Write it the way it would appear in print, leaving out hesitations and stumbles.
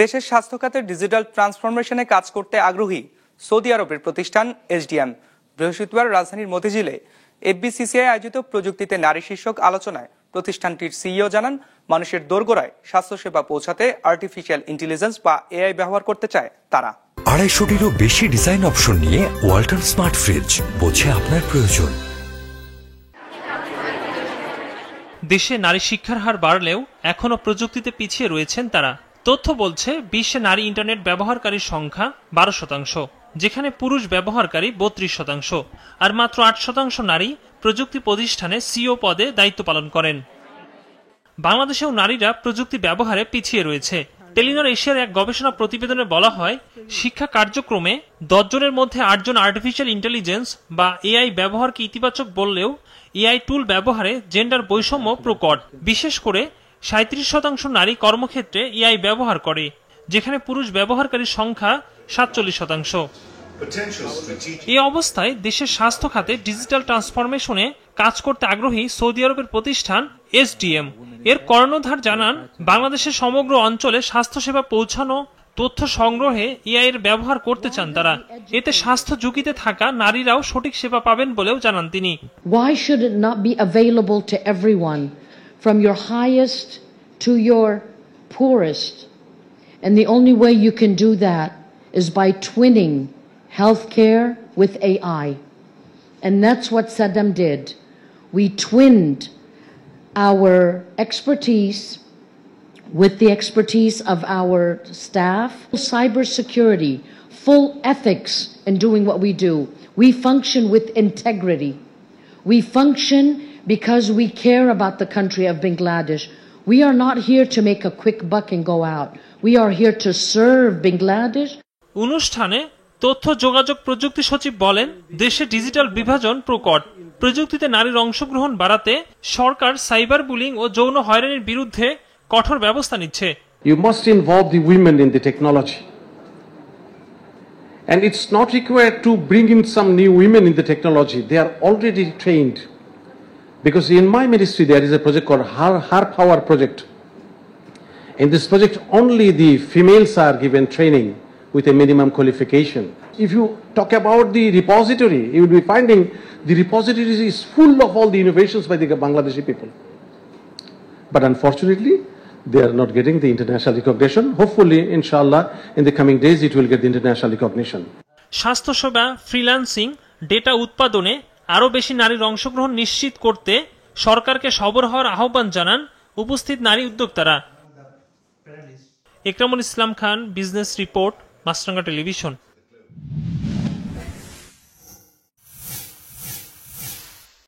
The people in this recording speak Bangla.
দেশের স্বাস্থ্য খাতের ডিজিটাল ট্রান্সফরমেশনে কাজ করতে আগ্রহী সৌদি আরবের প্রতিষ্ঠান এসডিএম বৃহস্পতিবার রাজধানীর মতিঝিলে এফবিসিসিআই আয়োজিত প্রযুক্তিতে নারী শীর্ষক আলোচনায় প্রতিষ্ঠানটির সিইও জানান, মানুষের দোরগোড়ায় স্বাস্থ্যসেবা পৌঁছাতে আর্টিফিশিয়াল ইন্টেলিজেন্স বা এআই ব্যবহার করতে চায় তারা। 250-টিরও বেশি ডিজাইন অপশন নিয়ে ওয়ালটন স্মার্ট ফ্রিজ, বোঝে আপনার প্রয়োজন। দেশে নারী শিক্ষার হার বাড়লেও এখনো প্রযুক্তিতে পিছিয়ে রয়েছেন তারা। তথ্য বলছে বিশ্বে নারী ইন্টারনেট ব্যবহারকারীর সংখ্যা 12%, যেখানে পুরুষ ব্যবহারকারী 32%, আর মাত্র 8% নারী প্রযুক্তি প্রতিষ্ঠানে সিইও পদে দায়িত্ব পালন করেন। বাংলাদেশেও নারীরা প্রযুক্তি ব্যবহারে পিছিয়ে রয়েছে। টেলিনর এশিয়ার এক গবেষণা প্রতিবেদনে বলা হয়, শিক্ষা কার্যক্রমে 10 জনের মধ্যে 8 জন আর্টিফিশিয়াল ইন্টেলিজেন্স বা এআই ব্যবহারকে ইতিবাচক বললেও এআই টুল ব্যবহারে জেন্ডার বৈষম্য প্রকট। বিশেষ করে 37% নারী কর্মক্ষেত্রে এআই ব্যবহার করে, যেখানে পুরুষ ব্যবহারকারীর সংখ্যা 47%। এই অবস্থায় দেশের স্বাস্থ্য খাতে ডিজিটাল ট্রান্সফরমেশনে কাজ করতে আগ্রহী সৌদি আরবের প্রতিষ্ঠান এসডিএম এর কর্ণধার জানান, বাংলাদেশের সমগ্র অঞ্চলে স্বাস্থ্যসেবা পৌঁছানো, তথ্য সংগ্রহে এআই এর ব্যবহার করতে চান তারা। এতে স্বাস্থ্য ঝুঁকিতে থাকা নারীরাও সঠিক সেবা পাবেন বলেও জানান তিনি। Why should it not be available to everyone, from your highest to your poorest? And the only way you can do that is by twinning healthcare with AI. And that's what Saddam did. We twinned our expertise with the expertise of our staff, cybersecurity, full ethics in doing what we do. We function with integrity. We function because we care about the country of Bangladesh. We are not here to make a quick buck and go out. We are here to serve Bangladesh. অনুষ্ঠানে তথ্য যোগাযোগ প্রযুক্তি সচিব বলেন, দেশে ডিজিটাল বিভাজন প্রকট। প্রযুক্তিতে নারীর অংশগ্রহণ বাড়াতে সরকার সাইবার বুলিং ও যৌন হয়রানির বিরুদ্ধে কঠোর ব্যবস্থা নিচ্ছে। You must involve the women in the technology. And it's not required to bring in some new women in the technology. They are already trained. Because in my ministry there is a project called Her Power Project. In this project only the females are given training with a minimum qualification. If you talk about the repository, you will be finding the repository is full of all the innovations by the Bangladeshi people. But unfortunately, they are not getting the international recognition. Hopefully, inshallah, in the coming days, it will get the international recognition. স্বাস্থ্যসেবা, ফ্রিল্যান্সিং, ডেটা উৎপাদনে আরও বেশি নারীর অংশগ্রহণ নিশ্চিত করতে সরকারকে সবর হওয়ার আহ্বান জানান উপস্থিত নারী উদ্যোক্তারা। একরামুল ইসলাম খান, বিজনেস রিপোর্ট, মাছরাঙ্গা টেলিভিশন।